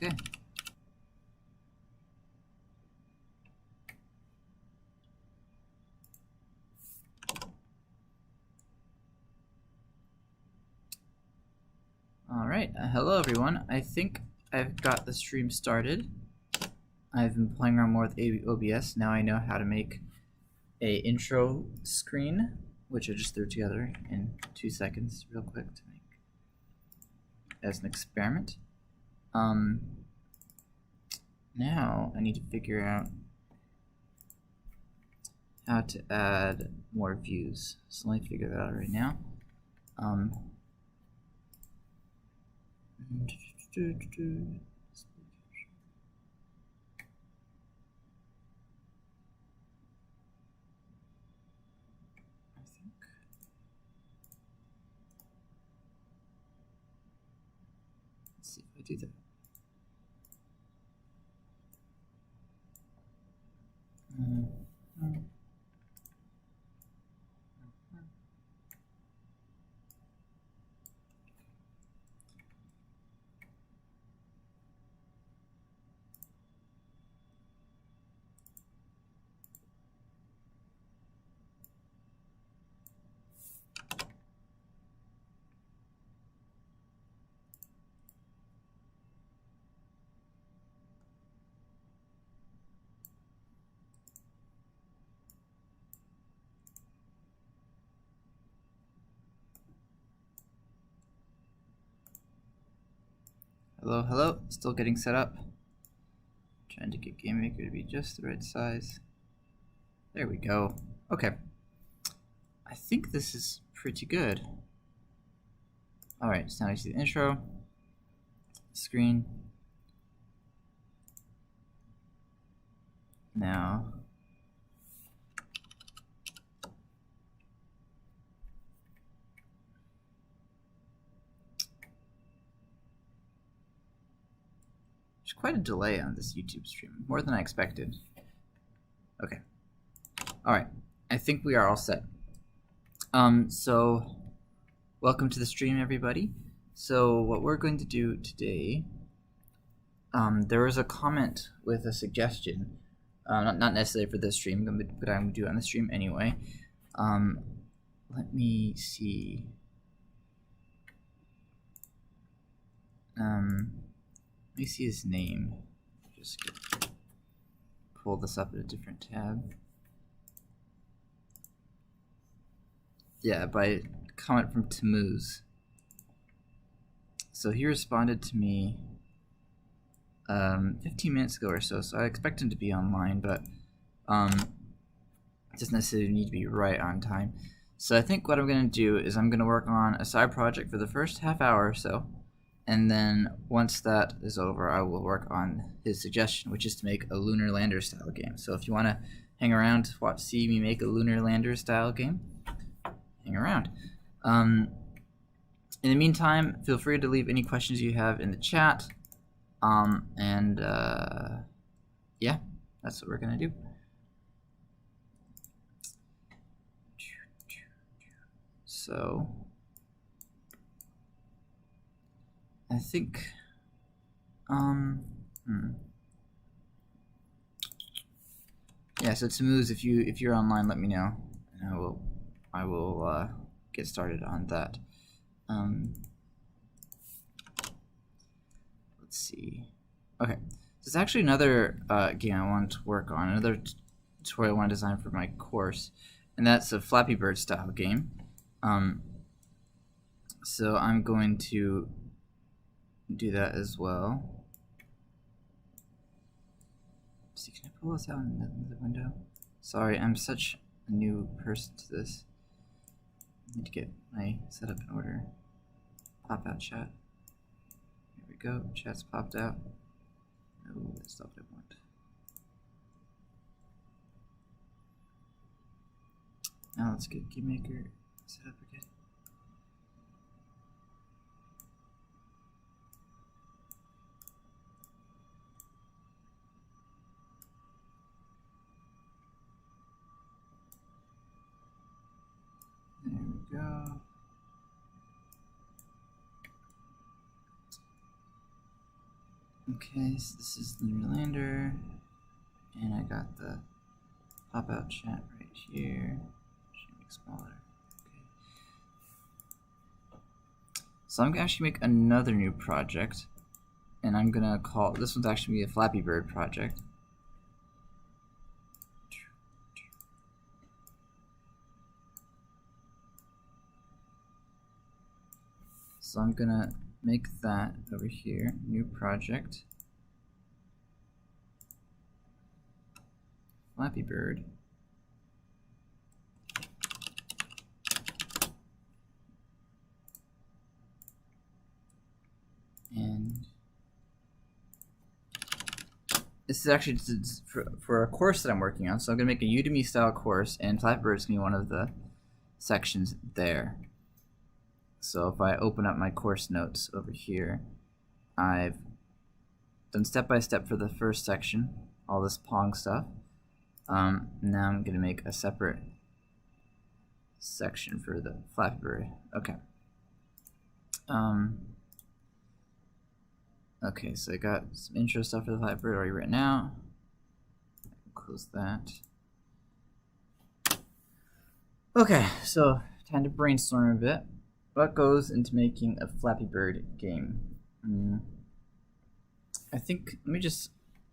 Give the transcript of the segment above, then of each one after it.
Okay. Alright, hello everyone. I think I've got the stream started. I've been playing around more with OBS. Now I know how to make a intro screen, which I just threw together in 2 seconds real quick to make as an experiment. Now I need to figure out how to add more views. So let me figure that out right now. Let's see if I do that. Hello, hello. Still getting set up. Trying to get GameMaker to be just the right size. There we go. Okay. I think this is pretty good. Alright, so now you see the intro, screen. Now, there's quite a delay on this YouTube stream, more than I expected. Okay. Alright, I think we are all set. So welcome to the stream, everybody. So what we're going to do today, there was a comment with a suggestion, not necessarily for this stream, but I'm going to do it on the stream anyway. Let me see. Let me see his name. Just pull this up in a different tab. Yeah, by comment from Tamuz. So he responded to me 15 minutes ago or so, so I expect him to be online, but it doesn't necessarily need to be right on time. So I think what I'm going to do is I'm going to work on a side project for the first half hour or so, and then once that is over, I will work on his suggestion, which is to make a Lunar Lander style game. So if you want to hang around to see me make a Lunar Lander style game, hang around. In the meantime, feel free to leave any questions you have in the chat. Yeah, that's what we're gonna do. So I think yeah, so Tamuz, if you're online, let me know, and I will get started on that. Let's see. Okay, there's actually another game I want to work on, another tutorial I want to design for my course, and that's a Flappy Bird style game. So I'm going to do that as well. Let's see, can I pull this out in the window? Sorry, I'm such a new person to this. I need to get my setup in order. Pop out chat. Here we go. Chat's popped out. No, that's not what I want. Now let's get GameMaker set up again. There we go. Okay, so this is the Lunar Lander, and I got the pop-out chat right here. Should make smaller. Okay. So I'm gonna actually make another new project, and I'm gonna call this one's actually be a Flappy Bird project. So I'm gonna make that over here, new project, Flappy Bird. And this is actually for a course that I'm working on. So I'm gonna make a Udemy style course, and Flappy Bird is gonna be one of the sections there. So if I open up my course notes over here, I've done step by step for the first section, all this Pong stuff. Now I'm gonna make a separate section for the Flappy Bird. Okay. Okay, so I got some intro stuff for the Flappy Bird already written out. Close that. Okay, so time to brainstorm a bit. What goes into making a Flappy Bird game? I think, let me just,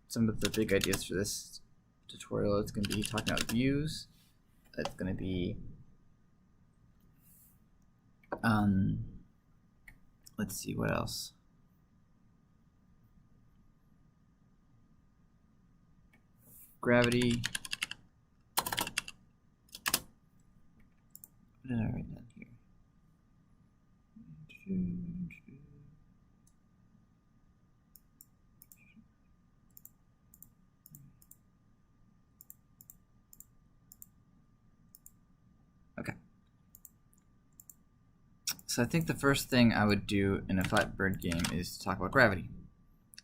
some of the big ideas for this tutorial. It's going to be talking about views. It's going to be, let's see, what else? Gravity. What did I write down here? Okay. So I think the first thing I would do in a Flappy Bird game is to talk about gravity.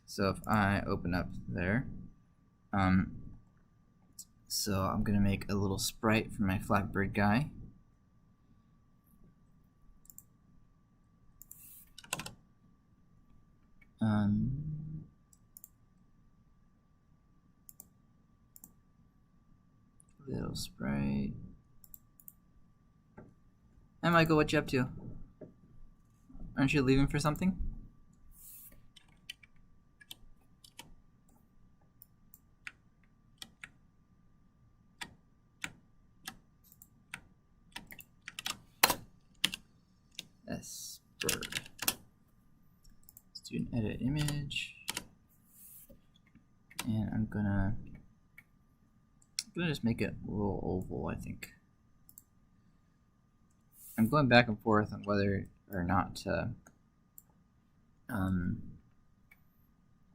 So if I open up there, so I'm gonna make a little sprite for my Flappy Bird guy. Little sprite. Hey Michael, what you up to? Aren't you leaving for something? S bird. Let's do an edit image. And I'm gonna just make it a little oval, I think. I'm going back and forth on whether or not to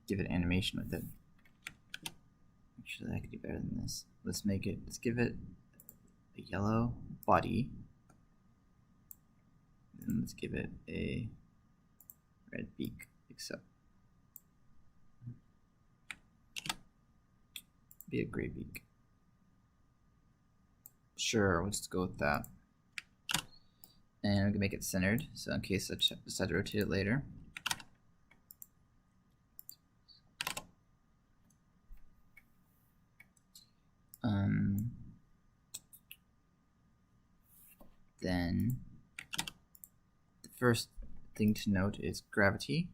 give it animation with it. Actually, I could do better than this. Let's give it a yellow body. And let's give it a red beak, except be a gray beak. Sure, let's go with that. And I'm gonna make it centered, so in case I decide to rotate it later. Then the first thing to note is gravity.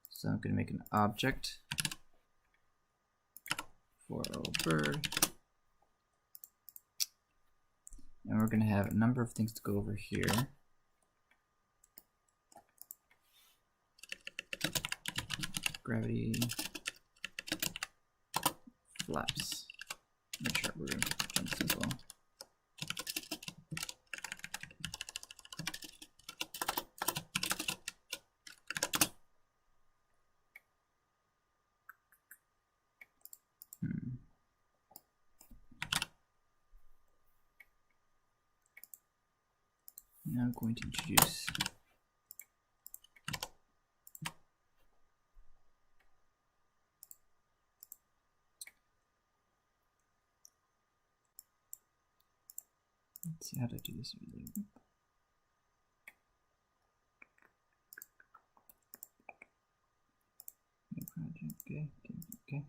So I'm going to make an object for a bird. And we're going to have a number of things to go over here. Gravity flaps. Make sure we're going to jump simple. Now I'm going to introduce let's see how to do this. Okay.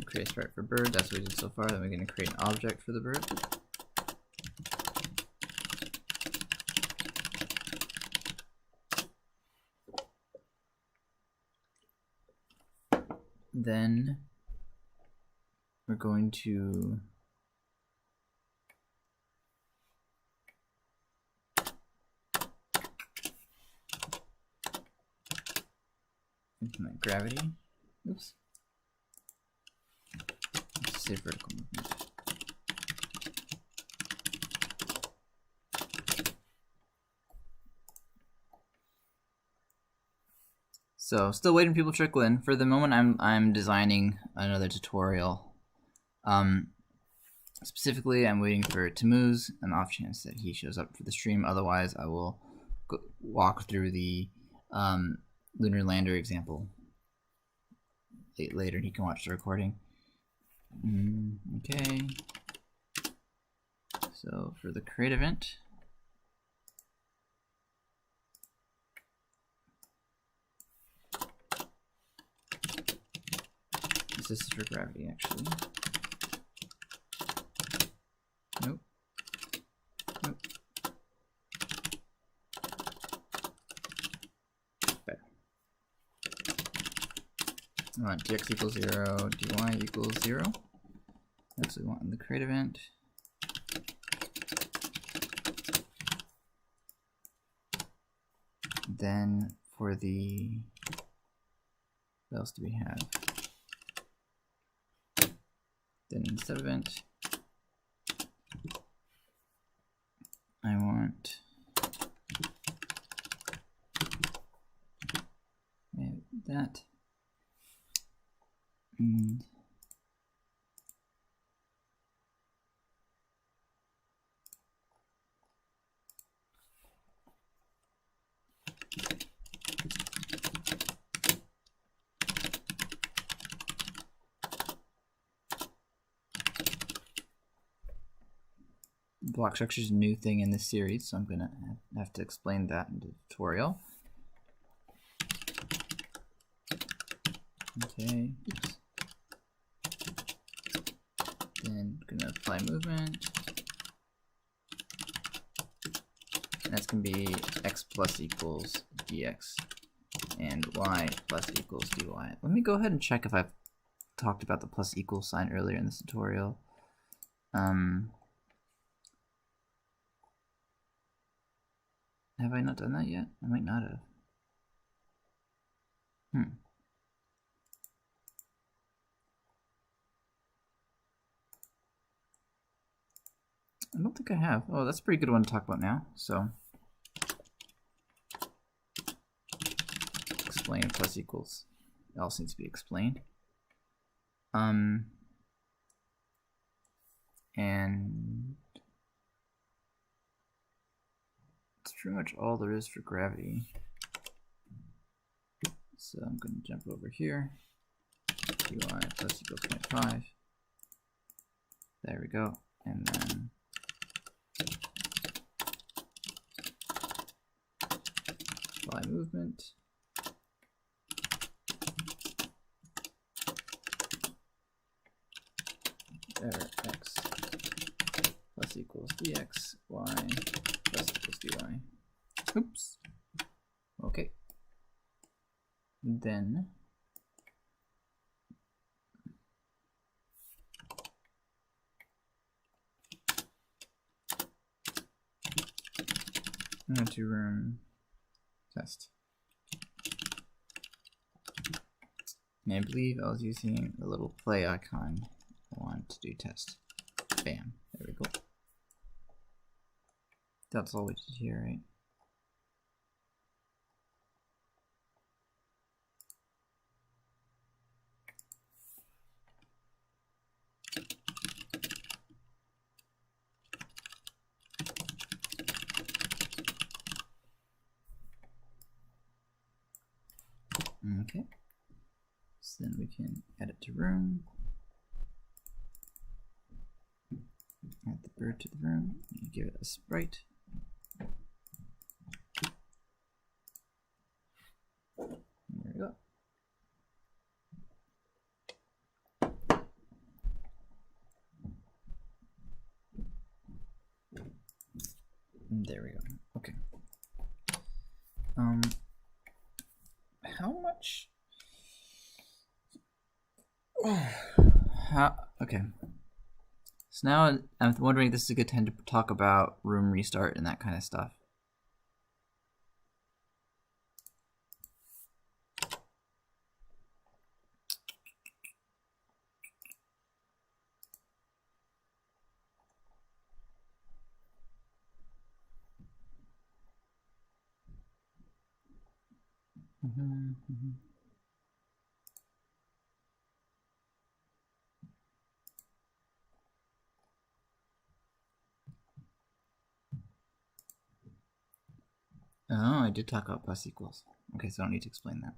Create a sprite for bird. That's what we did so far. Then we're going to create an object for the bird. Then we're going to implement gravity. Oops. Let's say vertical movement. So still waiting for people to trickle in. For the moment, I'm designing another tutorial. Specifically, I'm waiting for Tammuz, an off chance that he shows up for the stream. Otherwise, I will walk through the Lunar Lander example later, and he can watch the recording. Okay. So for the create event, this is for gravity, actually. Nope. Better. I want dx equals 0, dy equals 0. That's what we want in the create event. Then for the, what else do we have? Then in the sub event, I want that. And block structure is a new thing in this series, so I'm gonna have to explain that in the tutorial. Okay. Oops. Then I'm gonna apply movement. And that's gonna be x plus equals dx and y plus equals dy. Let me go ahead and check if I've talked about the plus equal sign earlier in this tutorial. Have I not done that yet? I might not have. I don't think I have. Oh, that's a pretty good one to talk about now. So, explain plus equals. It also needs to be explained. And that's pretty much all there is for gravity. So I'm going to jump over here. dy plus equals 0.5. There we go. And then apply movement. There, x plus equals dx, y plus equals dy. Oops. Okay. Then I'm going to run test. And I believe I was using a little play icon. I wanted to do test. Bam. There we go. That's all we did here, right? Okay. So then we can add it to room. Add the bird to the room. And give it a sprite. There we go. There we go. Okay. How much? Okay. So now I'm wondering if this is a good time to talk about room restart and that kind of stuff. Oh, I did talk about plus equals. Okay, so I don't need to explain that.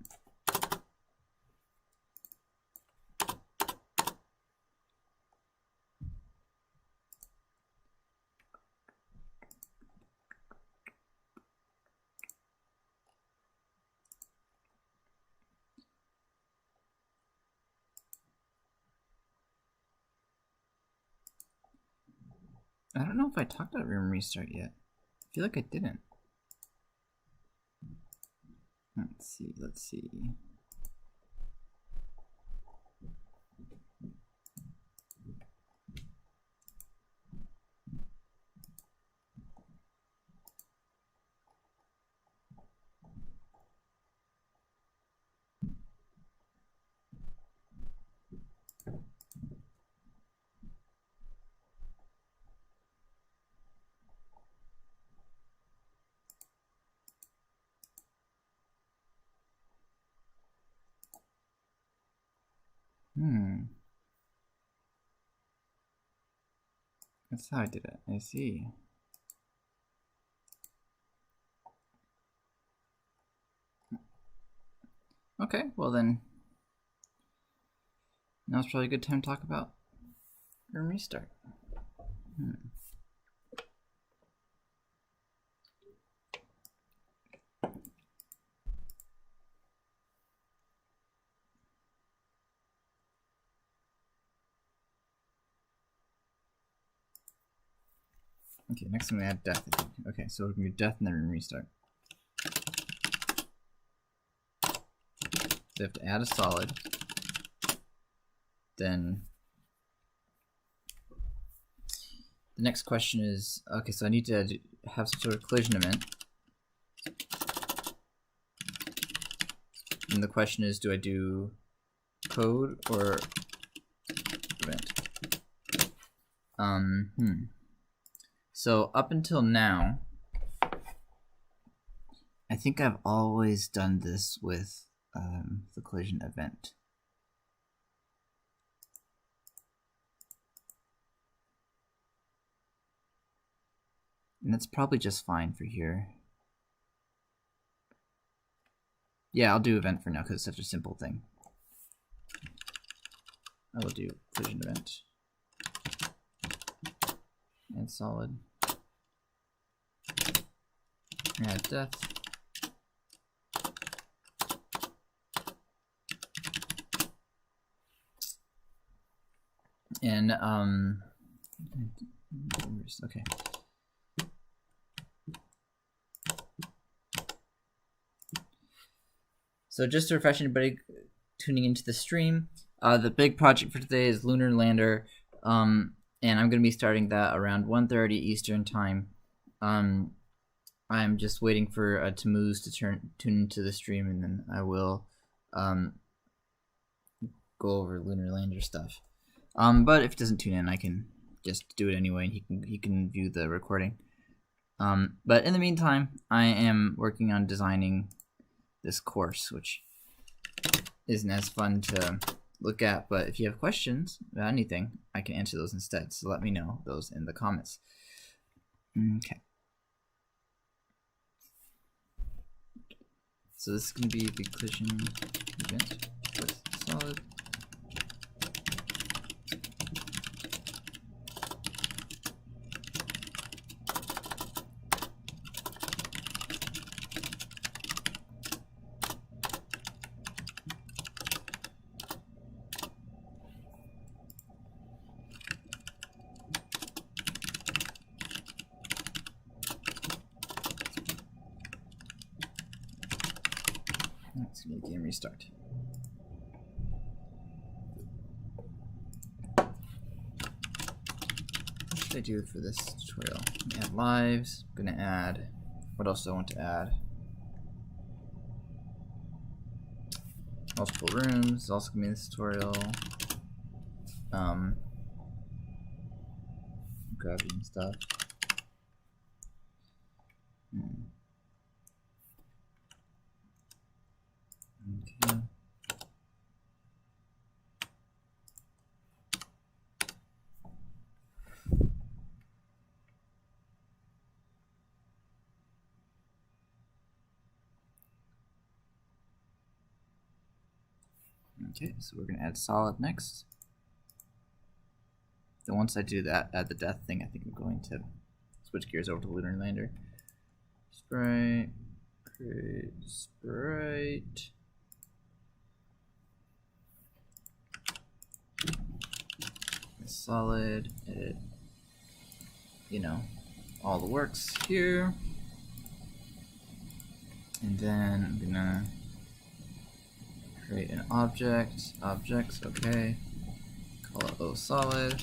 I don't know if I talked about room restart yet. I feel like I didn't. Let's see. That's how I did it. I see. Okay, well then, now's probably a good time to talk about room restart. Okay, next I'm gonna add death, I think. Okay, so we're gonna do death and then room restart. So you have to add a solid. Then the next question is, okay, so I need to have some sort of collision event. And the question is, do I do code or event? So up until now, I think I've always done this with the collision event. And that's probably just fine for here. Yeah, I'll do event for now because it's such a simple thing. I will do collision event and solid. Add death. And okay. So just to refresh anybody tuning into the stream, the big project for today is Lunar Lander, and I'm going to be starting that around 1:30 Eastern time. I'm just waiting for Tamuz to tune into the stream, and then I will go over Lunar Lander stuff. But if he doesn't tune in, I can just do it anyway, and he can view the recording. But in the meantime, I am working on designing this course, which isn't as fun to look at, but if you have questions about anything, I can answer those instead, so let me know those in the comments. Okay. So this is going to be the collision event with solid. Let's get a game restart. What should I do for this tutorial? Add lives. I'm gonna add. What else do I want to add? Multiple rooms is also gonna be in this tutorial. Gravity and stuff. Okay. Okay, so we're going to add solid next. Then once I do that, add the death thing, I think I'm going to switch gears over to Lunar Lander. Sprite, create sprite. Solid, edit, you know, all the works here. And then I'm gonna create an object, objects, okay. Call it oSolid.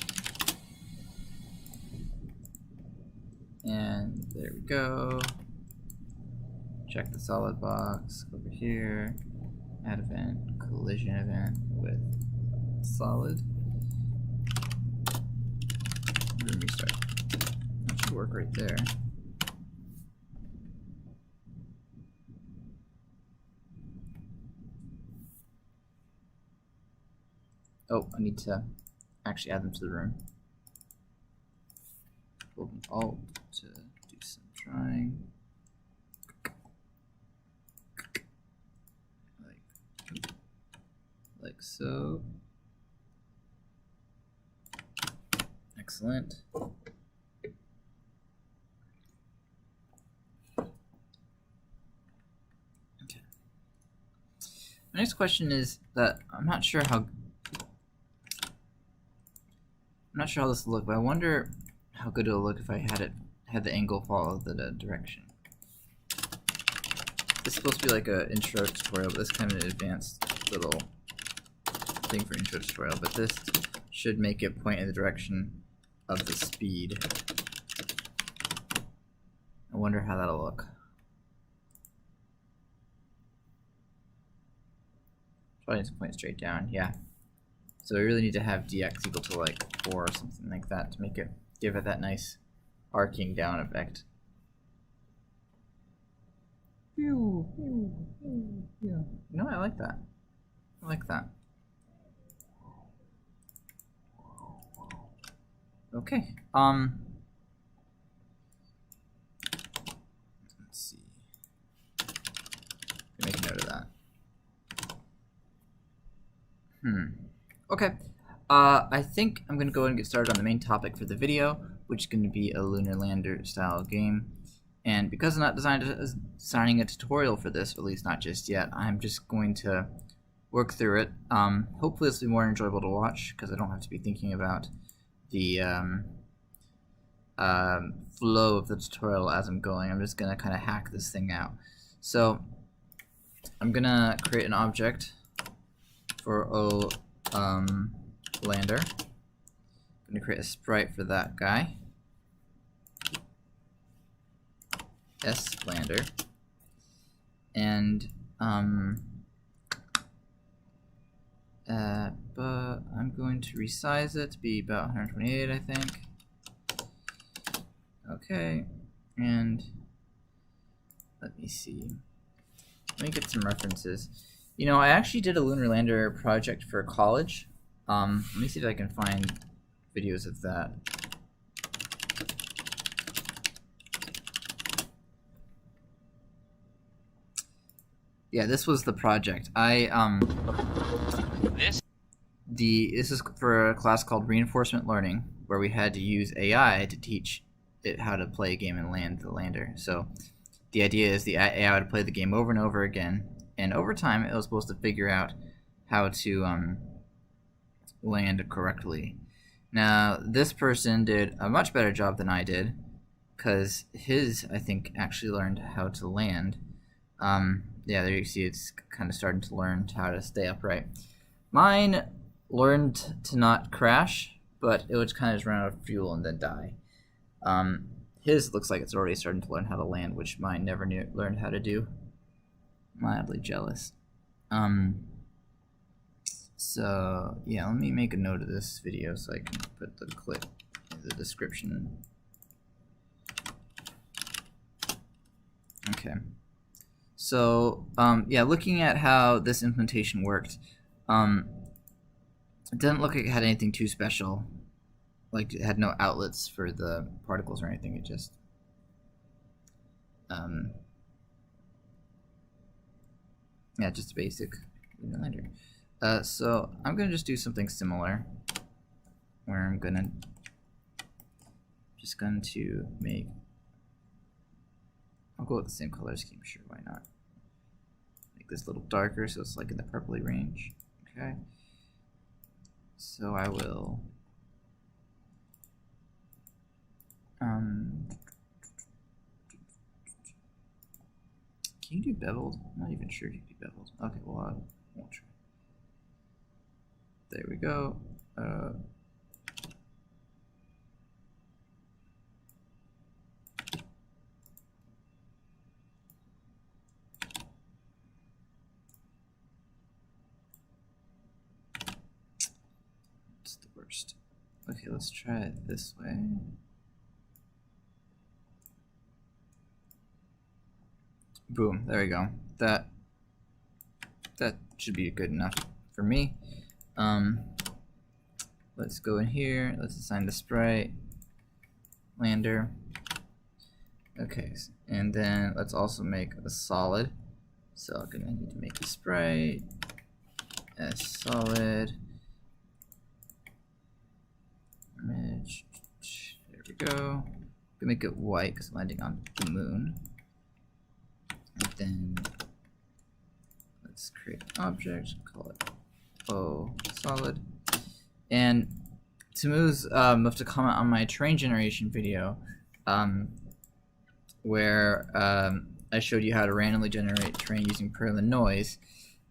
And there we go. Check the solid box over here. Add event, collision event with solid. Room restart. That should work right there. Oh, I need to actually add them to the room. Hold an Alt to do some trying. Like so. Excellent. Okay. My next question is that I'm not sure how this will look, but I wonder how good it'll look if I had the angle follow the direction. This is supposed to be like an intro tutorial, but this is kind of an advanced little thing for intro tutorial. But this should make it point in the direction of the speed. I wonder how that'll look. Probably needs to point straight down, yeah. So we really need to have dx equal to like 4 or something like that to make it give it that nice arcing down effect. You know, I like that. I like that. Okay. Let's see. Make a note of that. Okay. I think I'm gonna go ahead and get started on the main topic for the video, which is gonna be a Lunar Lander style game. And because I'm not designing a tutorial for this, or at least not just yet, I'm just going to work through it. Hopefully this will be more enjoyable to watch, because I don't have to be thinking about the flow of the tutorial as I'm going. I'm just gonna kind of hack this thing out. So I'm gonna create an object for Lander. I'm gonna create a sprite for that guy. Lander, and but I'm going to resize it to be about 128, I think. Okay, and let me see. Let me get some references. You know, I actually did a Lunar Lander project for college. Let me see if I can find videos of that. Yeah, this was the project. This is for a class called Reinforcement Learning, where we had to use AI to teach it how to play a game and land the lander. So the idea is the AI would play the game over and over again, and over time it was supposed to figure out how to land correctly. Now, this person did a much better job than I did, because his, I think, actually learned how to land. Yeah, there you see it's kind of starting to learn how to stay upright. Mine learned to not crash, but it would kind of just run out of fuel and then die. His looks like it's already starting to learn how to land, which mine never learned how to do. Mildly jealous. So yeah, let me make a note of this video so I can put the clip in the description. Okay. So yeah, looking at how this implementation worked, it didn't look like it had anything too special. Like it had no outlets for the particles or anything. It just yeah, just a basic Lunar Lander. So I'm gonna just do something similar, where I'm just going to make. I'll go with the same color scheme. Sure, why not? Make this a little darker so it's like in the purpley range. Okay. So I will. Can you do beveled? I'm not even sure if you can do beveled. Okay, well I won't try. There we go. It's the worst. Okay, let's try it this way. Boom, there we go. That should be good enough for me. Let's go in here, let's assign the sprite, lander. Okay, and then let's also make a solid. So I'm gonna need to make a sprite as solid image. There we go. I'm gonna make it white because I'm landing on the moon. And then let's create an object, call it solid. And Tamu's left a comment on my terrain generation video, where I showed you how to randomly generate terrain using Perlin Noise,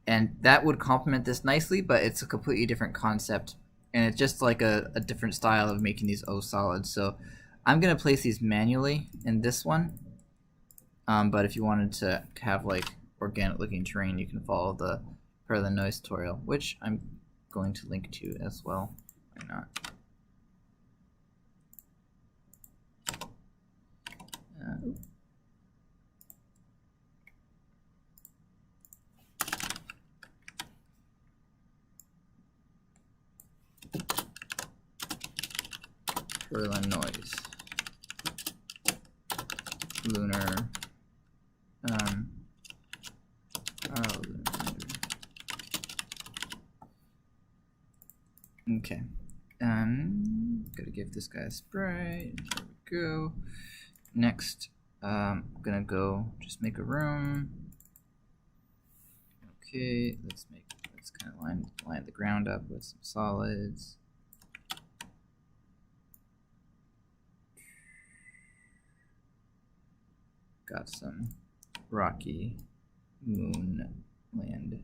and that would complement this nicely, but it's a completely different concept, and it's just like a different style of making these solids. So I'm gonna place these manually in this one. But if you wanted to have like organic looking terrain, you can follow the Perlin Noise tutorial, which I'm going to link to as well. Why not? Perlin Noise. Lunar. Okay. Gotta give this guy a sprite. There we go. Next, I'm gonna go just make a room. Okay, let's kind of line the ground up with some solids. Got some rocky moon land.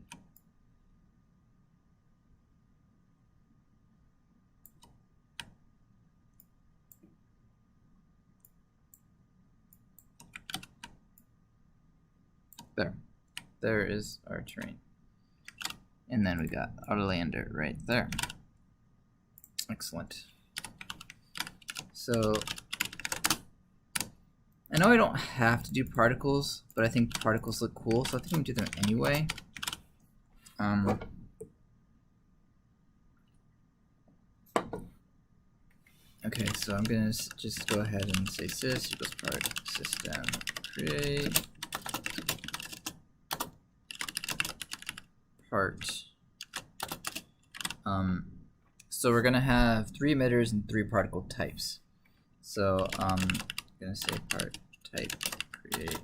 There is our terrain. And then we got our lander right there. Excellent. So I know I don't have to do particles, but I think particles look cool, so I think I'm gonna do them anyway. Okay, so I'm gonna just go ahead and say sys equals part system create part. So we're gonna have 3 emitters and 3 particle types. So I'm gonna say part type create.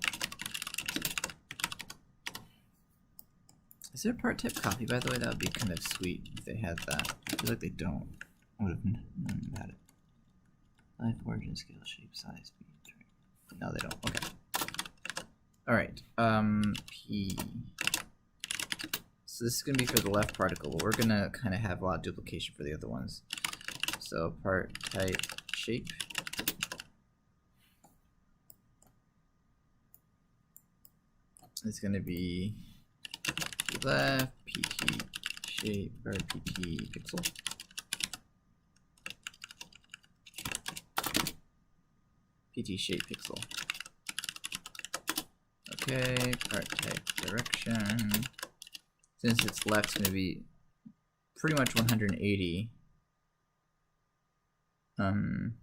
Is there a part type copy, by the way? That would be kind of sweet if they had that. I feel like they don't. I would have known about it. Life, origin, scale, shape, size, speed. No, they don't. Okay. Alright. P. So this is going to be for the left particle, but we're going to kind of have a lot of duplication for the other ones. So part type shape. It's going to be left pt shape or pt pixel. PT shape pixel. Okay, part type direction. Since it's left, it's going to be pretty much 180. But I'm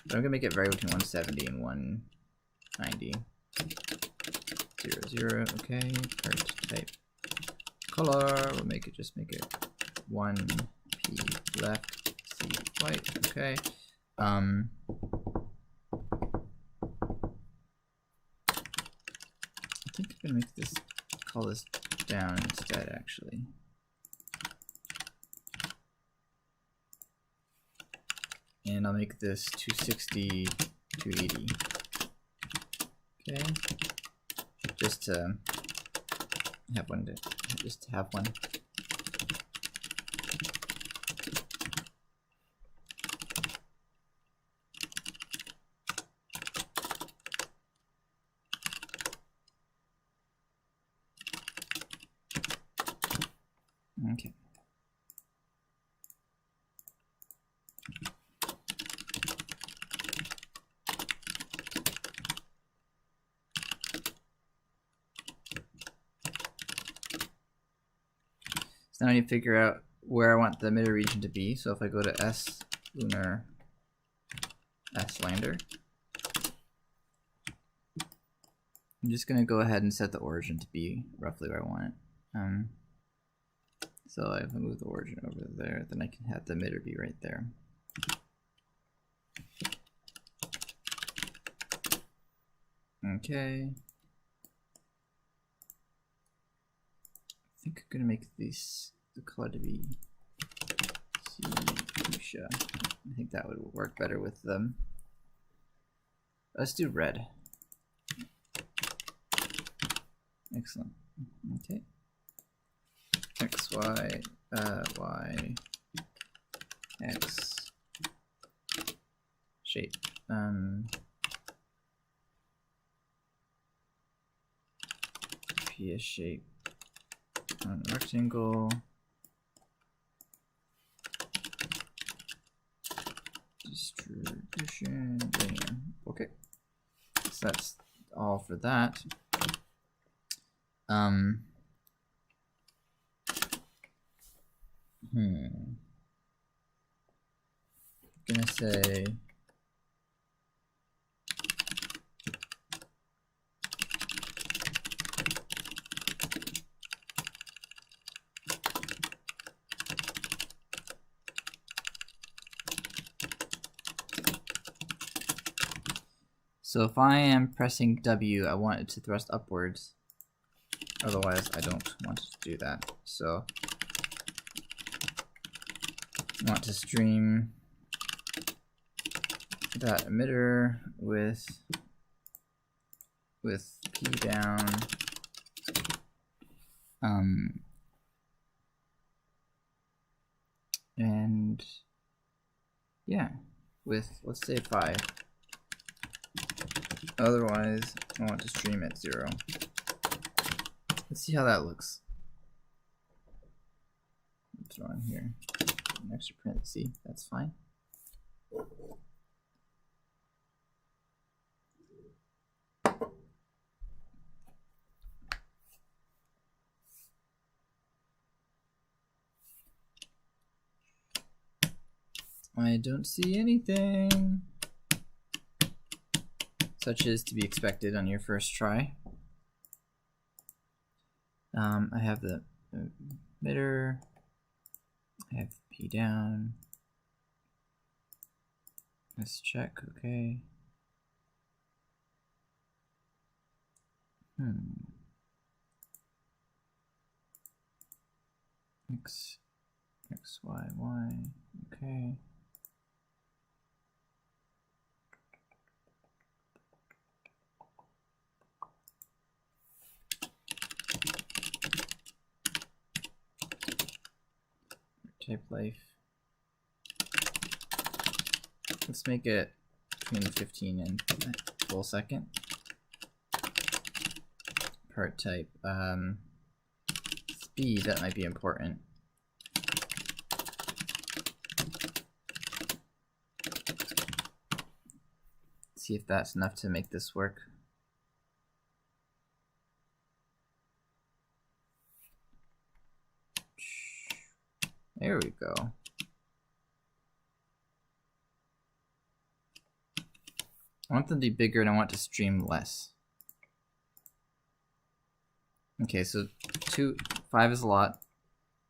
going to make it vary between 170 and 190. 0, 0. Okay, part type color. We'll make it just make it 1p left, c white. Okay. I think I'm gonna make this, call this down instead, actually. And I'll make this 260, 280. Okay. Just to have one Okay. So now I need to figure out where I want the emitter region to be. So if I go to S Lunar S Lander, I'm just going to go ahead and set the origin to be roughly where I want it. So if I move the origin over there, then I can have the emitter be right there. Okay. I think I'm gonna make these the color to be fuchsia. I think that would work better with them. Let's do red. Excellent. Okay. X, Y, Y, X, shape. PS shape on rectangle. Distribution linear. Okay. So that's all for that. Gonna say so if I am pressing W, I want it to thrust upwards. Otherwise, I don't want to do that. So I want to stream that emitter with P down. And yeah, with, let's say 5. Otherwise, I want to stream at 0. Let's see how that looks. Throw in here an extra parenthesis. That's fine. I don't see anything, such as to be expected on your first try. I have the emitter. I have P down. Let's check, okay. X, Y, Y, okay. Type life. Let's make it between 15 and a full second. Part type. Speed, that might be important. See if that's enough to make this work. There we go. I want them to be bigger and I want to stream less. Okay, so 5 is a lot.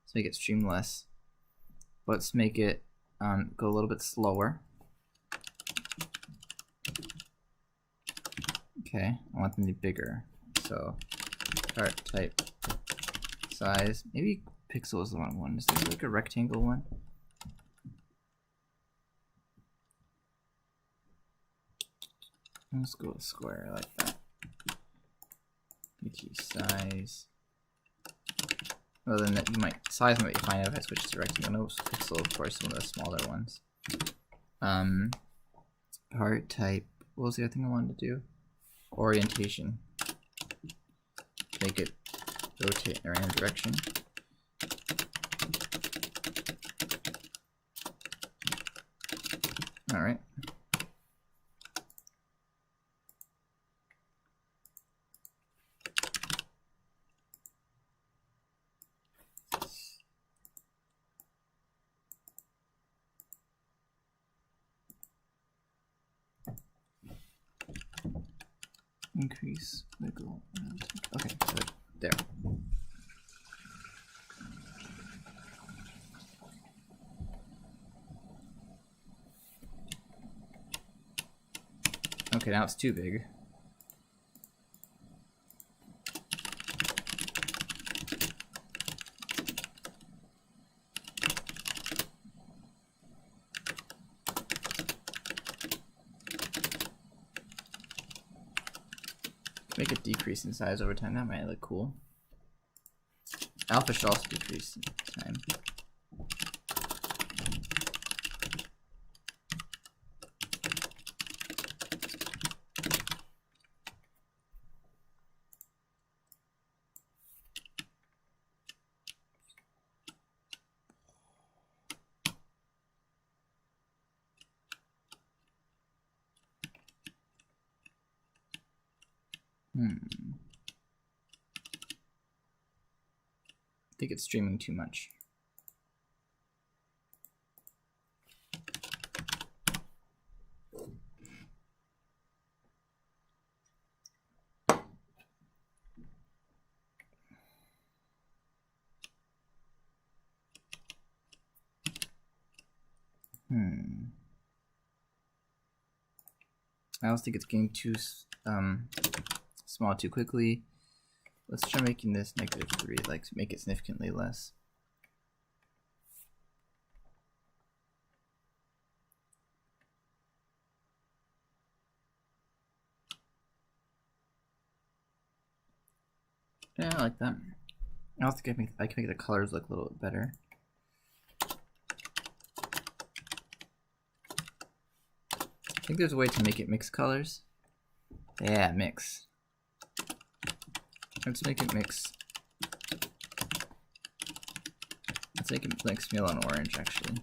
Let's make it stream less. Let's make it go a little bit slower. Okay, I want them to be bigger. So part type size, maybe pixel is the wrong one. Is there like a rectangle one? Let's go with square like that. PT size. Well, then size might be fine if I switch to rectangle. No, pixel, of course, one of the smaller ones. Part type. What was the other thing I wanted to do? Orientation. Make it rotate in a random direction. All right. Increase wiggle. Okay, so there. Okay, now it's too big. Make it decrease in size over time. That might look cool. Alpha should also decrease in time. I think it's streaming too much. I also think it's getting too small too quickly. Let's try making this -3, like make it significantly less. Yeah, I like that. I also think I can make the colors look a little bit better. I think there's a way to make it mix colors. Yeah, mix. Let's make it mix. Let's make it mix yellow and orange, actually.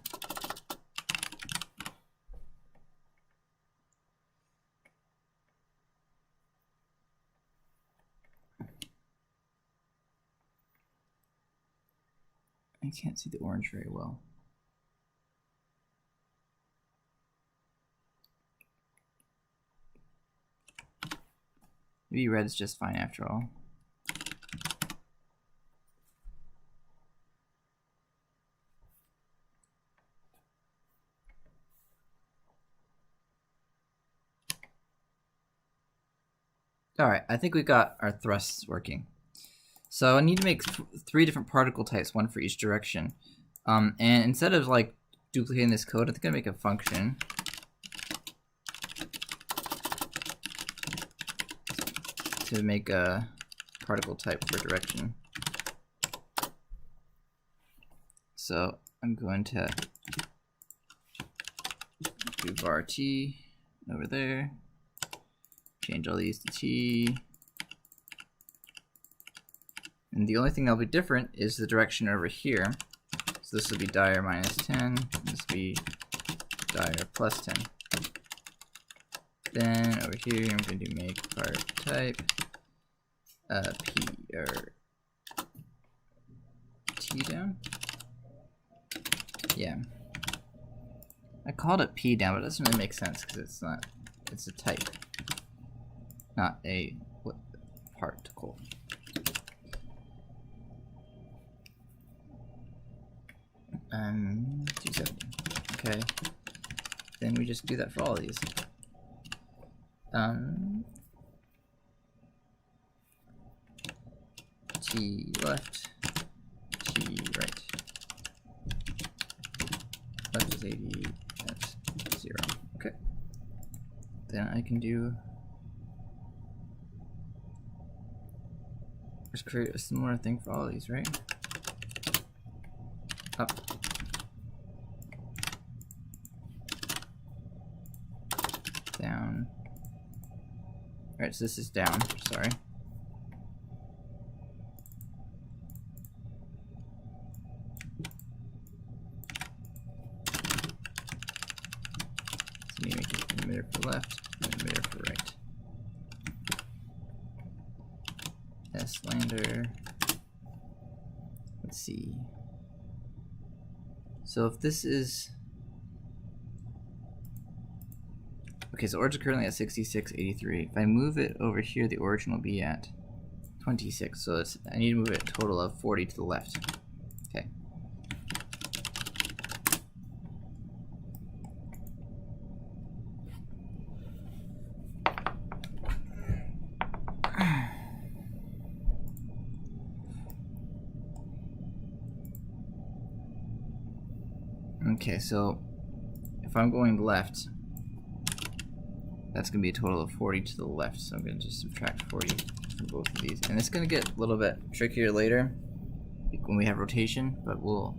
I can't see the orange very well. Maybe red is just fine after all. Alright, I think we got our thrusts working. So I need to make 3 different particle types, one for each direction. And instead of like duplicating this code, I think I'm gonna make a function to make a particle type for direction. So I'm going to do var t over there, change all these to t, and the only thing that'll be different is the direction over here. So this will be dire -10, this will be dire +10. Then over here I'm going to do make part type p or t down. Yeah, I called it p down, but it doesn't really make sense because it's not. It's a type, not a particle. Um, 270. Okay. Then we just do that for all of these. T left, T right. Left is 80, that's 0. Okay. Then I can do, just create a similar thing for all of these, right? Up. Down. Alright, so this is down, sorry. So you make an emitter for left, and an emitter for right. Lander. Let's see. So if this is, okay, so origin currently at 66.83. If I move it over here, the origin will be at 26. So I need to move it a total of 40 to the left. Okay. Okay, so if I'm going left, that's going to be a total of 40 to the left. So I'm going to just subtract 40 from both of these. And it's going to get a little bit trickier later when we have rotation, but we'll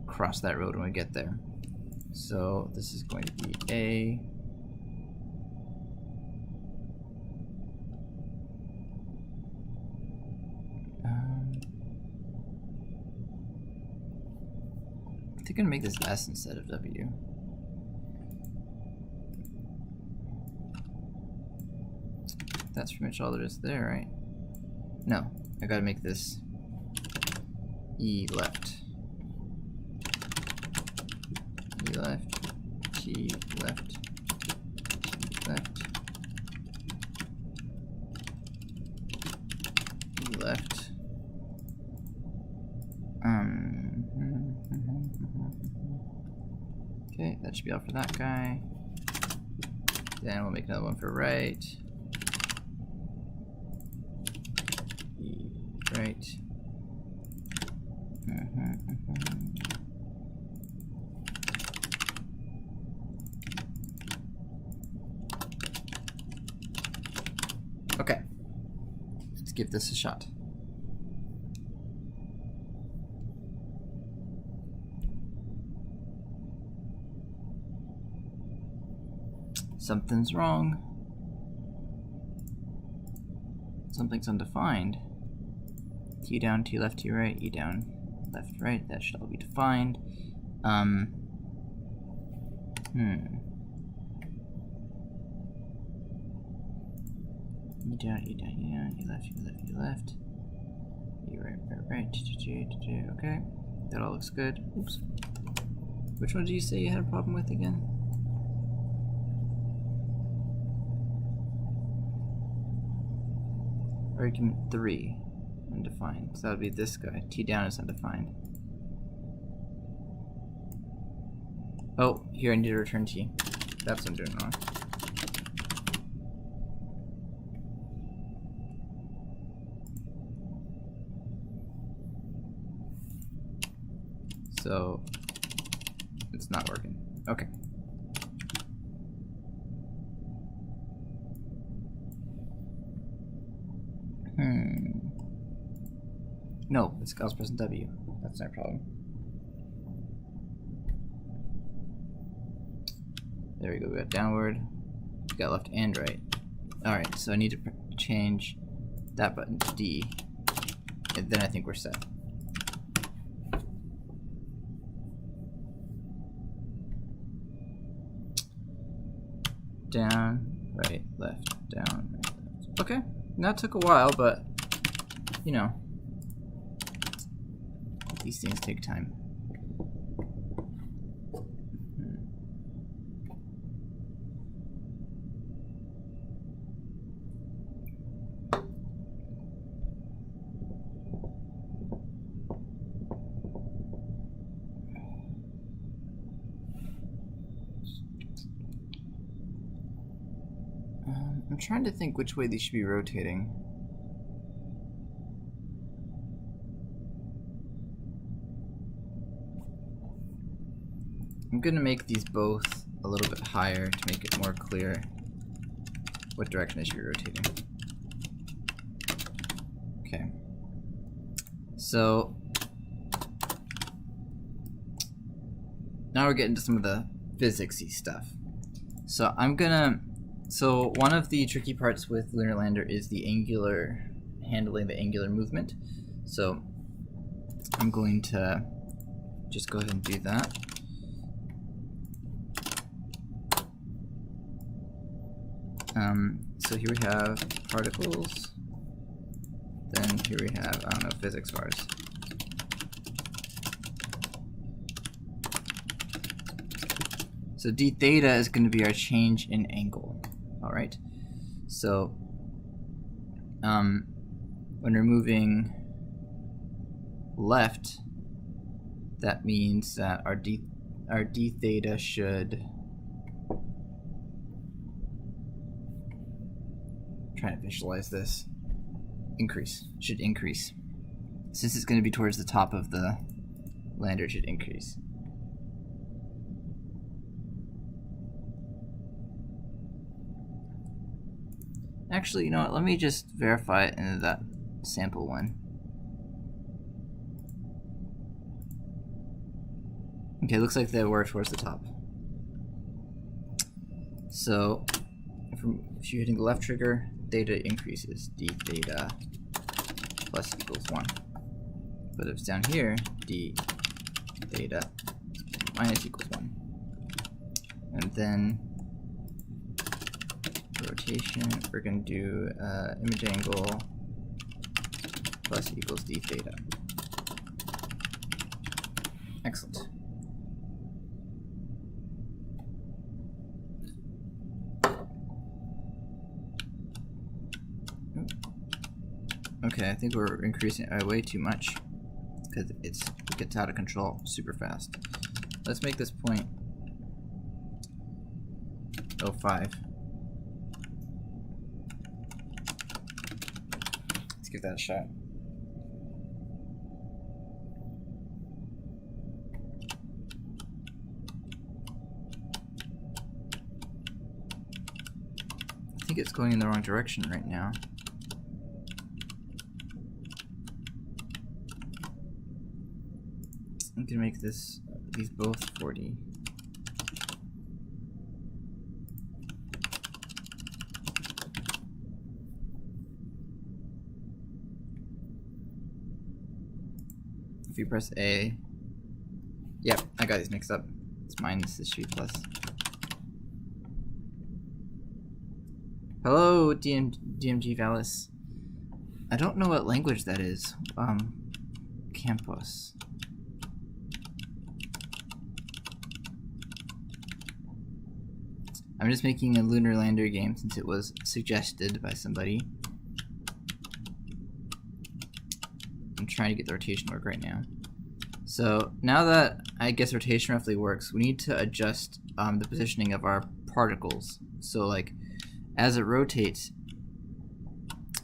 cross that road when we get there. So this is going to be A. I think I'm going to make this S instead of W. That's pretty much all there is there, right? No, I gotta make this E left. E left, T left, T left, E left. Okay, that should be all for that guy. Then we'll make another one for right. E right. Okay, let's give this a shot. Something's wrong. Something's undefined. T down, T left, T right, E down, left, right. That should all be defined. E down, E down, E down, E left, E left, E left. E right, right, right, T, okay. That all looks good. Oops. Which one did you say you had a problem with again? Argument 3, undefined. So that would be this guy. T down is undefined. Oh, here I need to return T. That's what I'm doing wrong. So it's not working. Okay. No, it's I was pressing W. That's no problem. There we go. We got downward. We got left and right. Alright, so I need to change that button to D. And then I think we're set. Down, right, left, down, right, left. Okay, that took a while, but you know, these things take time. I'm trying to think which way these should be rotating. I'm gonna make these both a little bit higher to make it more clear what direction they should be rotating. Okay. So now we're getting to some of the physicsy stuff. So one of the tricky parts with Lunar Lander is the handling the angular movement. So I'm going to just go ahead and do that. So here we have particles, then here we have, I don't know, physics bars. So d theta is going to be our change in angle. Alright, so when we're moving left, that means that our d theta should, trying to visualize this, should increase. Since it's going to be towards the top of the lander, it should increase. Actually, you know what, let me just verify it into that sample one. Okay, looks like they were towards the top. So, if you're hitting the left trigger, theta increases, d theta plus equals 1. But if it's down here, d theta minus equals 1. And then rotation, we're going to do image angle plus equals d theta. Excellent. Okay, I think we're increasing it way too much because it gets out of control super fast. Let's make this point 0.5. Let's give that a shot. I think it's going in the wrong direction right now. I'm gonna make these both 40. If you press A, yep, I got these mixed up. It's minus, this should be plus. Hello, DMG Valis. I don't know what language that is. Campus. I'm just making a Lunar Lander game since it was suggested by somebody. I'm trying to get the rotation to work right now. So now that I guess rotation roughly works, we need to adjust the positioning of our particles. So like as it rotates,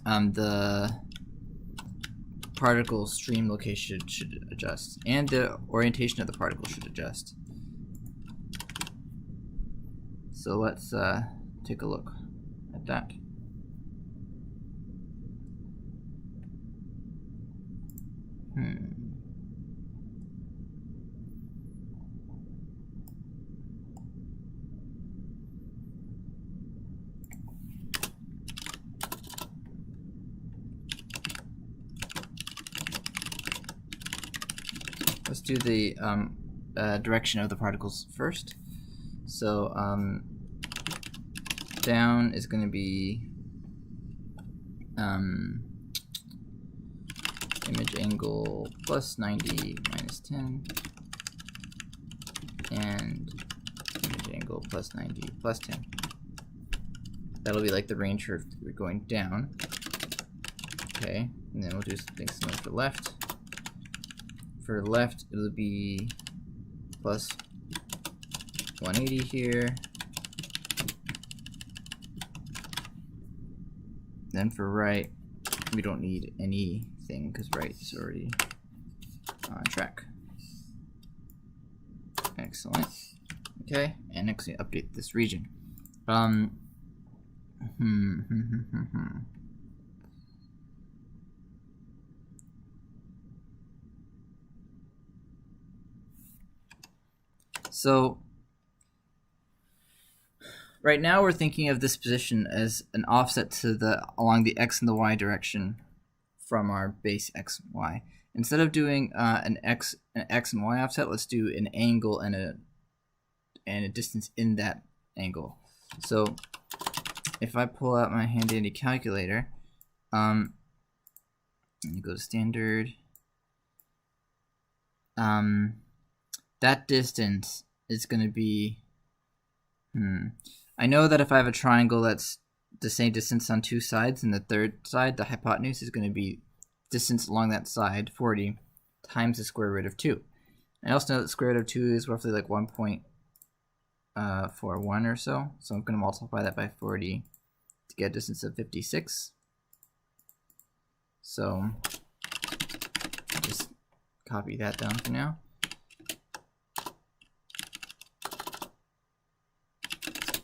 the particle stream location should adjust, and the orientation of the particle should adjust. So let's take a look at that. Let's do the direction of the particles first. So down is going to be image angle plus 90 minus 10, and image angle plus 90 plus 10. That'll be like the range for we're going down. Okay, and then we'll do something similar for left. For left, it'll be plus 180 here. Then for right, we don't need anything because right is already on track. Excellent. Okay, and next we update this region. So right now we're thinking of this position as an offset to the along the x and the y direction from our base x and y. Instead of doing an x and y offset, let's do an angle and a distance in that angle. So if I pull out my handy dandy calculator, and you go to standard, that distance is going to be, I know that if I have a triangle that's the same distance on two sides, and the third side, the hypotenuse, is going to be distance along that side, 40, times the square root of 2. I also know that the square root of 2 is roughly like 1.41 or so, so I'm going to multiply that by 40 to get a distance of 56. So just copy that down for now.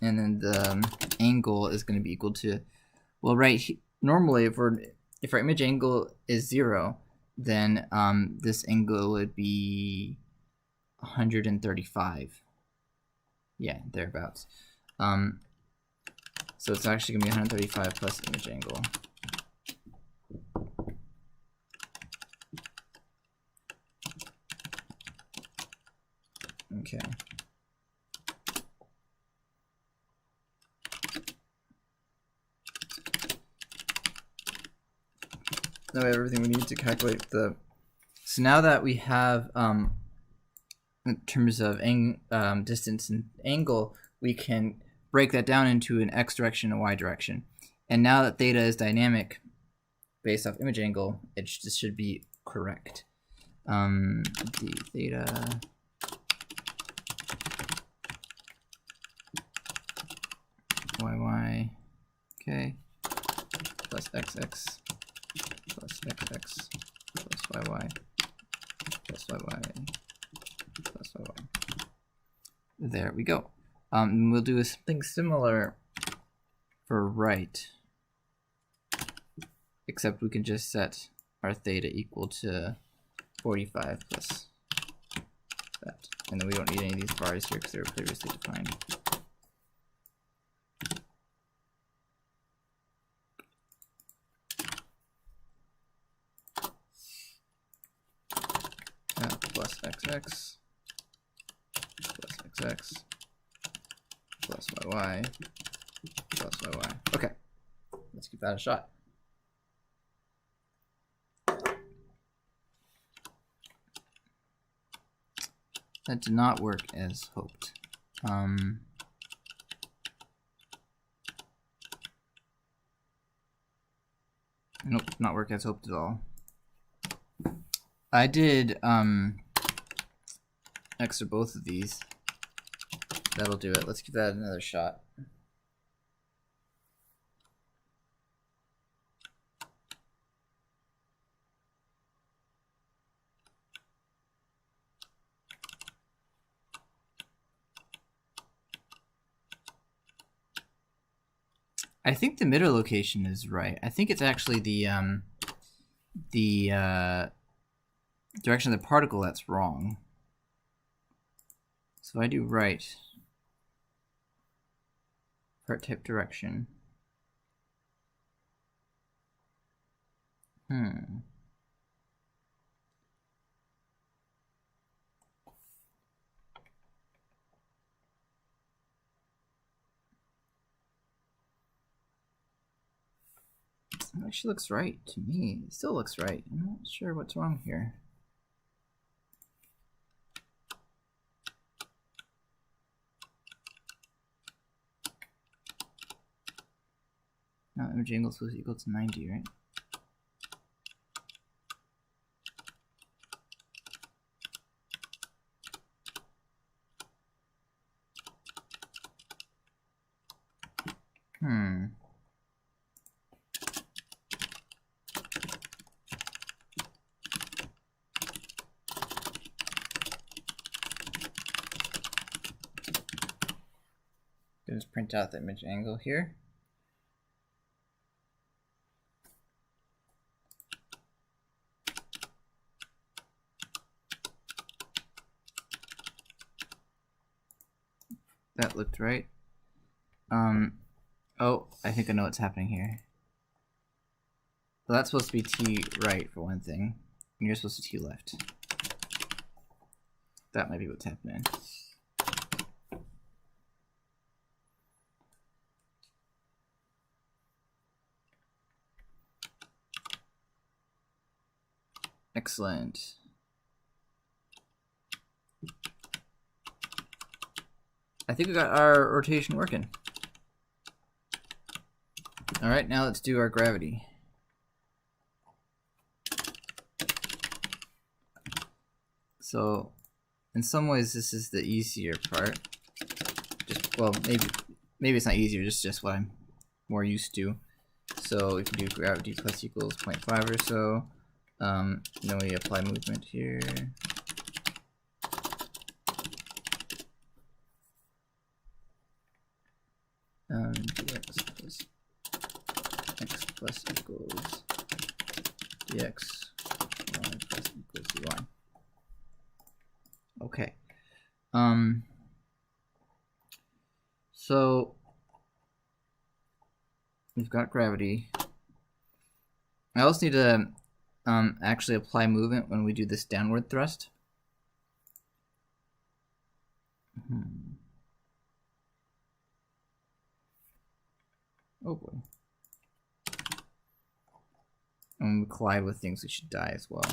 And then the angle is going to be equal to, well, normally if our image angle is 0, then this angle would be 135. Yeah, thereabouts. So it's actually going to be 135 plus image angle. Okay. Now we have everything we need to calculate the. So now that we have, in terms of distance and angle, we can break that down into an x direction and y direction. And now that theta is dynamic, based off image angle, this should be correct. D theta yy, okay, plus xx plus xx plus yy plus yy plus yy. There we go. And we'll do something similar for right, except we can just set our theta equal to 45 plus that. And then we don't need any of these bars here because they were previously defined. Plus xx plus xx plus yy plus yy. Okay, let's give that a shot. That did not work as hoped. Nope, not work as hoped at all. I did X or both of these. That'll do it. Let's give that another shot. I think the middle location is right. I think it's actually the direction of the particle that's wrong. So I do right. Part type direction. It actually looks right to me. It still looks right. I'm not sure what's wrong here. Now image angle is supposed to equal to 90, right? Just print out the image angle here. That looked right. Oh, I think I know what's happening here. So that's supposed to be T right for one thing, and you're supposed to T left. That might be what's happening. Excellent. I think we got our rotation working. All right, now let's do our gravity. So, in some ways, this is the easier part. Well, maybe it's not easier. Just what I'm more used to. So, we can do gravity plus equals 0.5 or so. Then we apply movement here. Dx plus x plus equals dx y plus equals dy. Okay. So we've got gravity. I also need to actually apply movement when we do this downward thrust. Oh boy. And when we collide with things, we should die as well.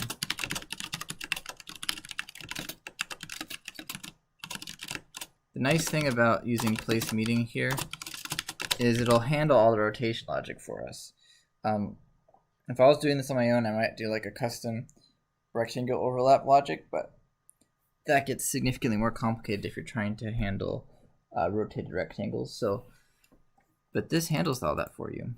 The nice thing about using place meeting here is it'll handle all the rotation logic for us. If I was doing this on my own, I might do like a custom rectangle overlap logic, but that gets significantly more complicated if you're trying to handle rotated rectangles. So, but this handles all that for you.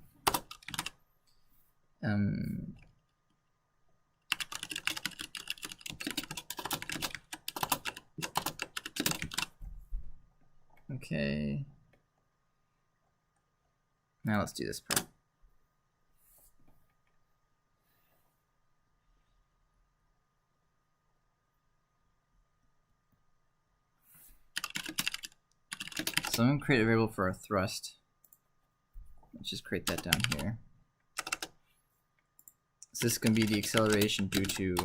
Okay. Now let's do this part. So I'm going to create a variable for our thrust. Let's just create that down here. So this is going to be the acceleration due to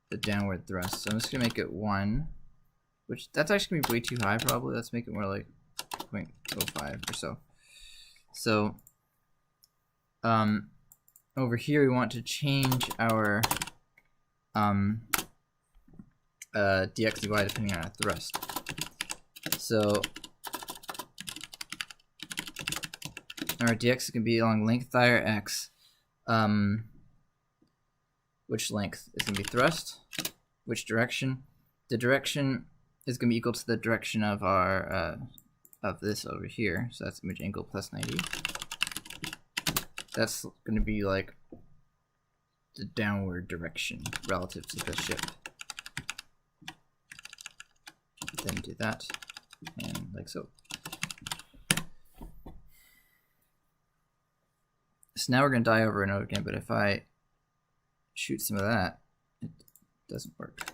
the downward thrust. So I'm just going to make it 1, which that's actually going to be way too high probably. Let's make it more like 0.05 or so. So over here we want to change our dx dy depending on our thrust. So our dx is going to be along length I or x. Which length is going to be thrust? Which direction? The direction is going to be equal to the direction of our of this over here. So that's image angle plus 90. That's going to be like the downward direction relative to the ship. Then do that, and like so. So now we're going to die over and over again, but if I shoot some of that, it doesn't work.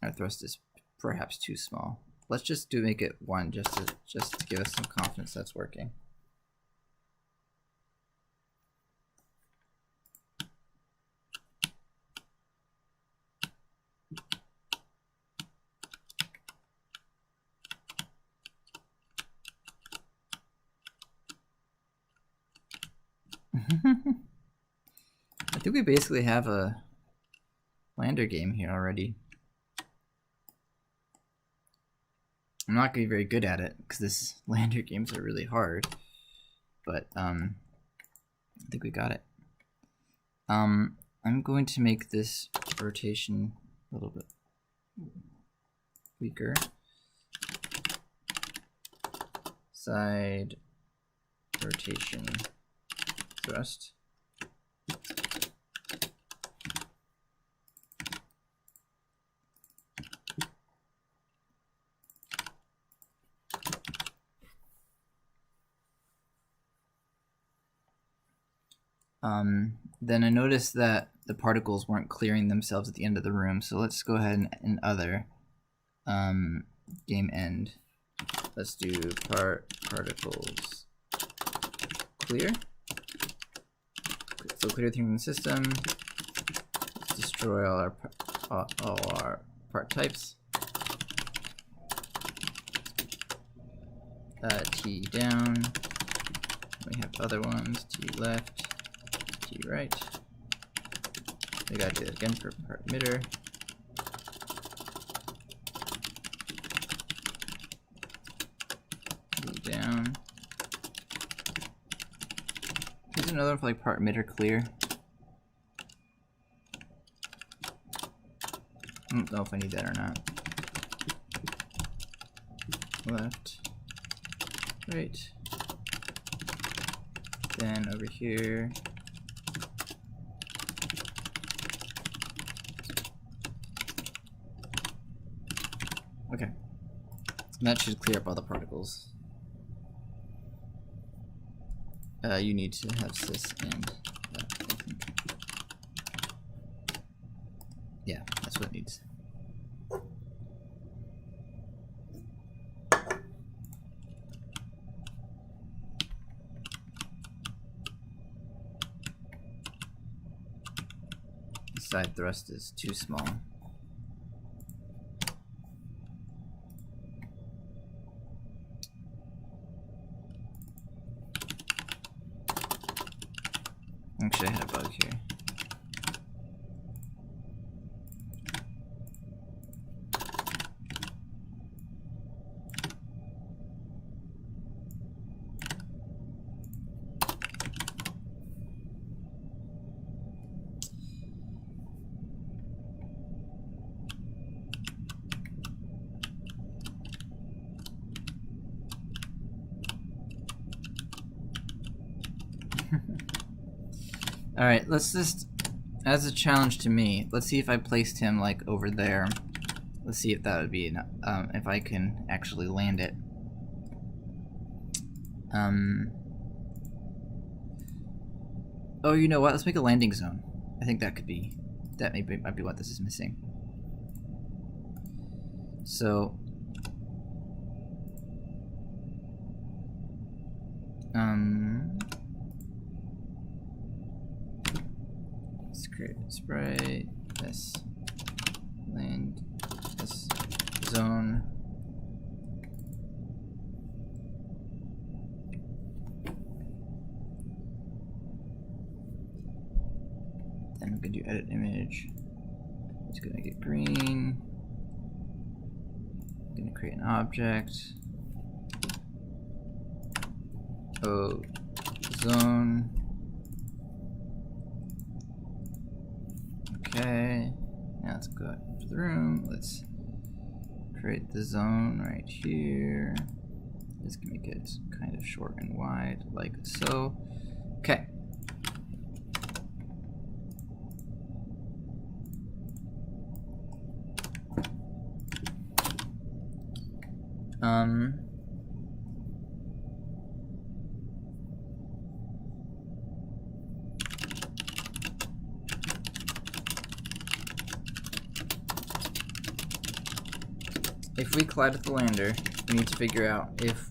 Our thrust is perhaps too small. Let's just make it 1 just to give us some confidence that's working. I think we basically have a lander game here already. I'm not going to be very good at it because this lander games are really hard, but I think we got it. I'm going to make this rotation a little bit weaker. Side rotation thrust. Then I noticed that the particles weren't clearing themselves at the end of the room, so let's go ahead and other game end. Let's do particles clear. So clear everything from the system. Let's destroy all our part types. T down. We have other ones. T left. T right. We gotta do it again for part emitter. T down. There's another one for like part emitter clear. I don't know if I need that or not. Left. Right. Then over here. Okay. And that should clear up all the particles. You need to have sys and that, I think. Yeah, that's what it needs. The side thrust is too small. Actually, I had a bug here. Alright, let's just, as a challenge to me, let's see if I placed him like over there. Let's see if that would be enough, if I can actually land it. Oh, you know what? Let's make a landing zone. I think that could be, that might be what this is missing. So, let's create a sprite, this land, this zone. Then I'm gonna do edit image. It's gonna get green. I'm gonna create an object. Oh, zone. Okay, now let's go to the room. Let's create the zone right here. Just gonna make it kind of short and wide, like so. Okay. if we collide with the lander, we need to figure out if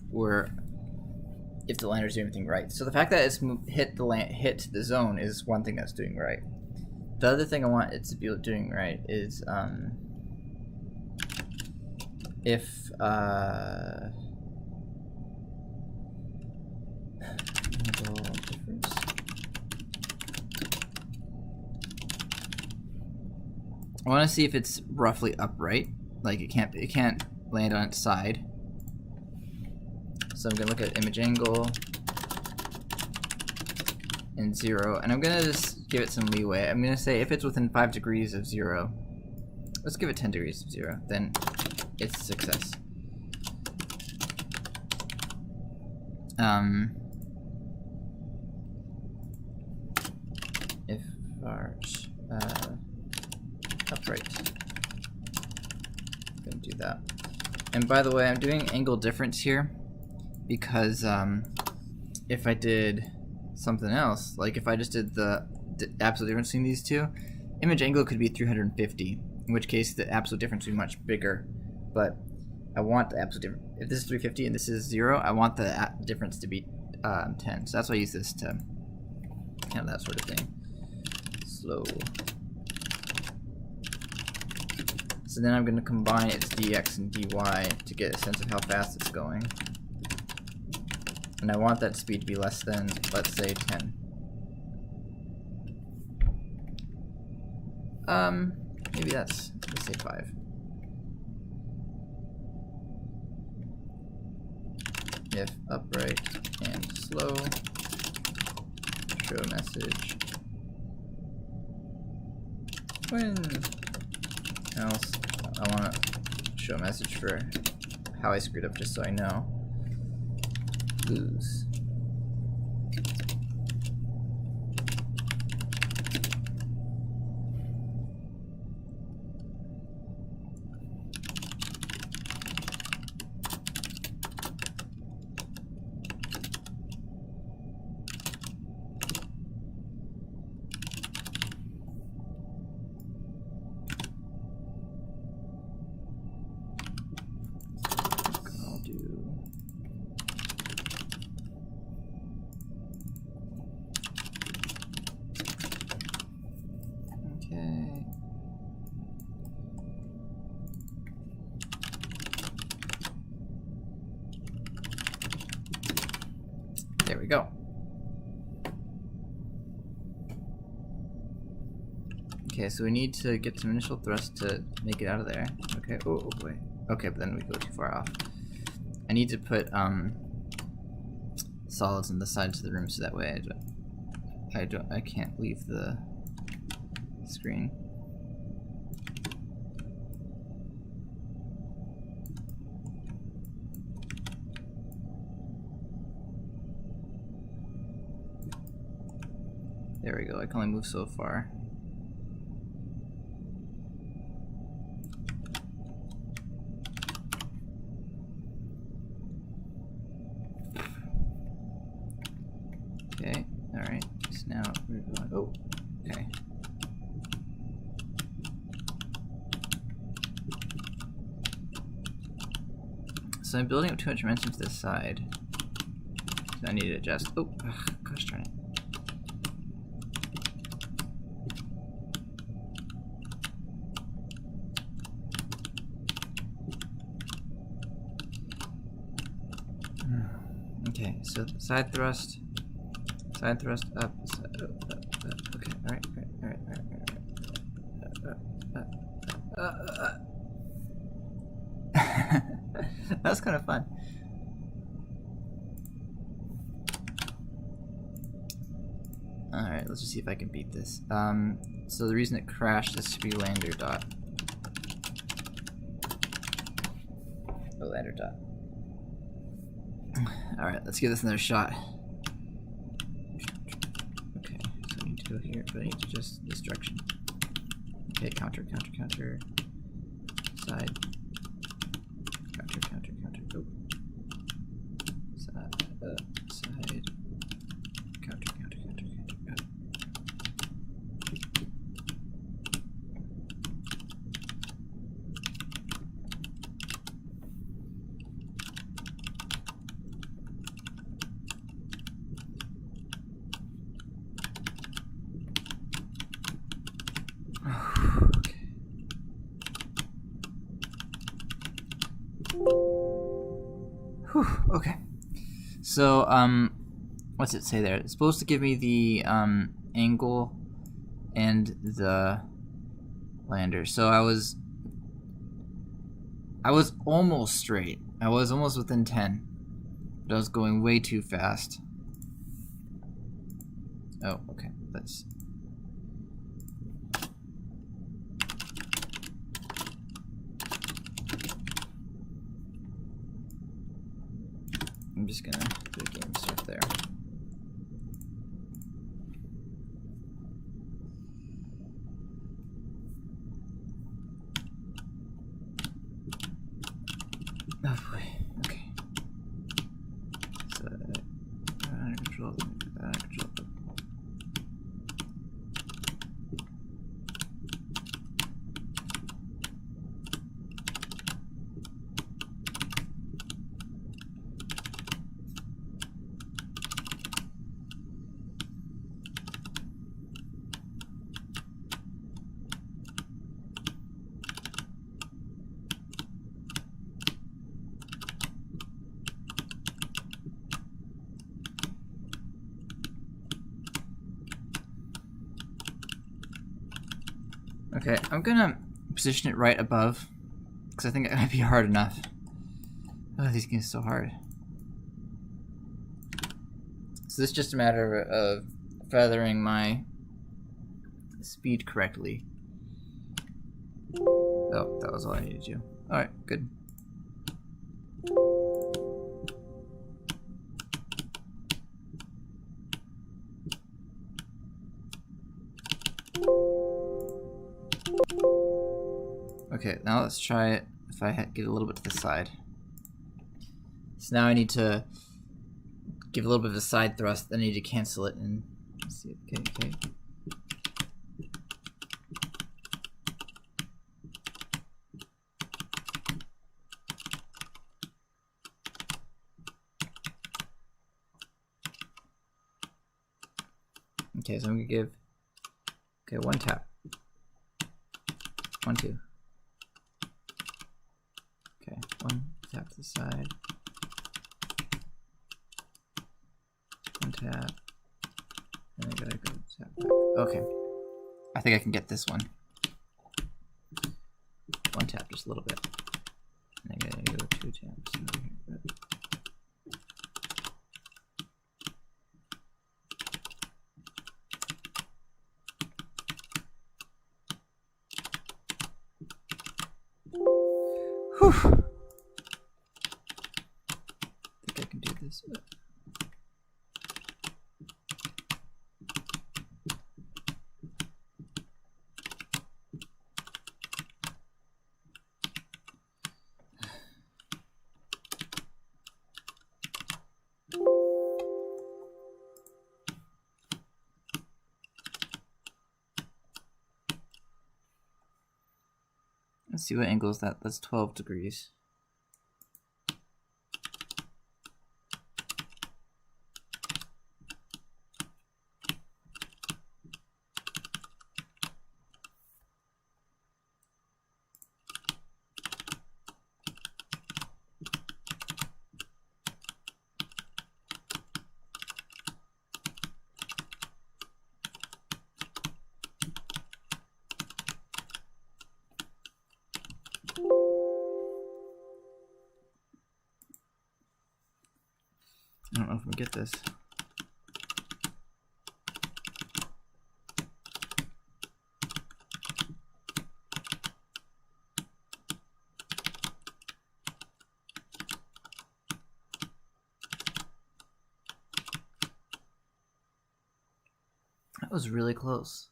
the lander's doing everything right. So the fact that it's hit the zone is one thing that's doing right. The other thing I want it to be doing right is if I want to see if it's roughly upright, like it can't land on its side. So I'm gonna look at image angle and 0, and I'm gonna just give it some leeway. I'm gonna say if it's within 5 degrees of 0, let's give it 10 degrees of 0, then it's a success. If our upright, I'm gonna do that. And by the way, I'm doing angle difference here because if I did something else, like if I just did the absolute difference between these two, image angle could be 350, in which case the absolute difference would be much bigger. But I want the absolute difference. If this is 350 and this is 0, I want the difference to be 10. So that's why I use this to have that sort of thing. Slow. So then I'm going to combine its dx and dy to get a sense of how fast it's going. And I want that speed to be less than, let's say, 10. Maybe let's say 5. If upright and slow, show message. When else, I want to show a message for how I screwed up just so I know. Lose. There we go. Okay, so we need to get some initial thrust to make it out of there. Okay, oh boy. Okay, but then we go too far off. I need to put solids on the sides of the room so that way I can't leave the screen. There we go, I can only move so far. Okay, alright, so now we're going, oh, okay. So I'm building up too much momentum to this side. So I need to adjust, oh, gosh darn it. Okay, so side thrust up, okay, alright. That was kind of fun. Alright, let's just see if I can beat this. So the reason it crashed is to be lander dot. Oh, lander dot. Alright, let's give this another shot. Okay, so I need to go here, but I need to just this direction. Okay, counter, side. Counter, oh. Side, counter. Whew, okay. So, what's it say there? It's supposed to give me the angle and the lander. So I was almost straight. I was almost within 10. But I was going way too fast. Oh, okay. That's... I'm just gonna do a game start there. Oh boy, okay. So, out of control, out of control. Okay, I'm gonna position it right above, because I think it might be hard enough. Oh, these games are so hard. So this is just a matter of feathering my speed correctly. Oh, that was all I needed to do. Alright, good. Okay, now let's try it if I get a little bit to the side. So now I need to give a little bit of a side thrust, then I need to cancel it and let's see. Okay. Okay, so I'm gonna give one tap. 1, 2. Okay, 1 tap to the side. 1 tap. And I gotta go tap back. Okay. I think I can get this one. 1 tap just a little bit. And I gotta go 2 taps over here. Whew. I think I can do this. Let's see what angle is that. That's 12 degrees. I don't know if we get this. That was really close.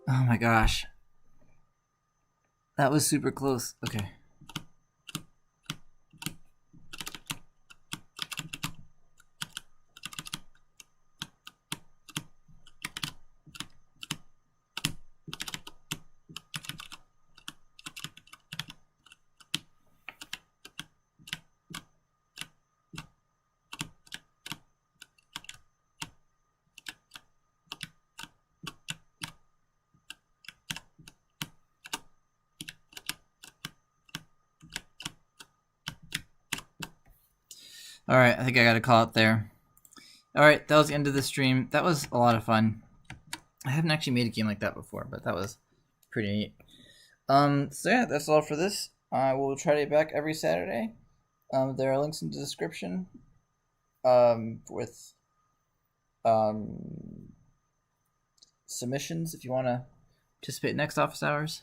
Oh my gosh. That was super close. Okay. Alright, I think I gotta call it there. Alright, that was the end of the stream. That was a lot of fun. I haven't actually made a game like that before, but that was pretty neat. So yeah, that's all for this. I will try to get back every Saturday. There are links in the description with submissions if you want to participate in next office hours.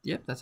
Yep, that's everything.